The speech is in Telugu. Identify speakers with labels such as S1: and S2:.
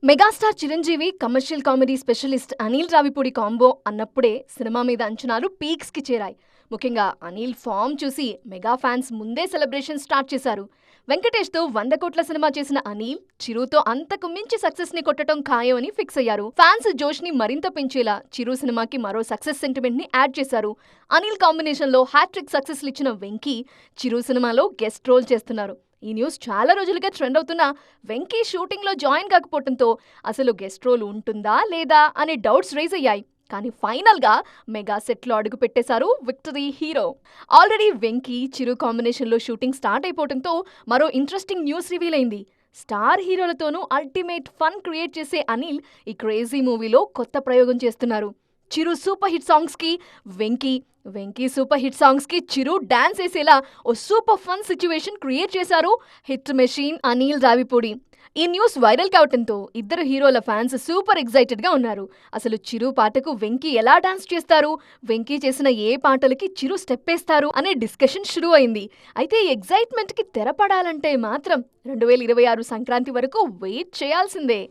S1: Megastar Chiranjeevi commercial comedy specialist Anil Ravipudi combo అన్నప్పుడే సినిమా మీద అంచనాలు పీక్స్ కి చేరాయి. ముఖ్యంగా అనిల్ ఫామ్ చూసి మెగా ఫ్యాన్స్ ముందే సెలబ్రేషన్ స్టార్ట్ చేశారు. వెంకటేష్ తో 100 కోట్ల సినిమా చేసిన అనిల్ చిరుతో అంతకు మించి సక్సెస్ ని కొట్టడం ఖాయం అని ఫిక్స్ అయ్యారు. ఫ్యాన్స్ జోష్ ని మరింత పెంచేలా చిరు సినిమాకి మరో సక్సెస్ సెంటిమెంట్ ని యాడ్ చేశారు. అనిల్ కాంబినేషన్ లో హ్యాట్రిక్ సక్సెస్ ఇచ్చిన వెంకీ చిరు సినిమాలో గెస్ట్ రోల్ చేస్తున్నారు. ఈ న్యూస్ చాలా రోజులుగా ట్రెండ్ అవుతున్నా వెంకీ షూటింగ్ లో జాయిన్ కాకపోవడంతో అసలు గెస్ట్ రోల్ ఉంటుందా లేదా అనే డౌట్స్ రైజ్ అయ్యాయి. కానీ ఫైనల్ గా మెగా సెట్ లో అడుగు పెట్టేశారు విక్టరీ హీరో. ఆల్రెడీ వెంకీ చిరు కాంబినేషన్ లో షూటింగ్ స్టార్ట్ అయిపోవడంతో మరో ఇంట్రెస్టింగ్ న్యూస్ రివీల్ అయింది. స్టార్ హీరోలతోనూ అల్టిమేట్ ఫన్ క్రియేట్ చేసే అనిల్ ఈ క్రేజీ మూవీలో కొత్త ప్రయోగం చేస్తున్నారు. చిరు సూపర్ హిట్ సాంగ్స్ కి వెంకీ సూపర్ హిట్ సాంగ్స్ కి చిరు డాన్స్ వేసేలా ఓ సూపర్ ఫన్ సిచ్యువేషన్ క్రియేట్ చేశారు హిట్ మెషిన్ అనిల్ రావిపూడి. ఈ న్యూస్ వైరల్ కావడంతో ఇద్దరు హీరోల ఫ్యాన్స్ సూపర్ ఎక్సైటెడ్ గా ఉన్నారు. అసలు చిరు పాటకు వెంకీ ఎలా డాన్స్ చేస్తారు, వెంకీ చేసిన ఏ పాటలకి చిరు స్టెప్ వేస్తారు అనే డిస్కషన్ షురూ అయింది. అయితే ఈ ఎక్సైట్మెంట్ కి తెరపడాలంటే మాత్రం 2026 సంక్రాంతి వరకు వెయిట్ చేయాల్సిందే.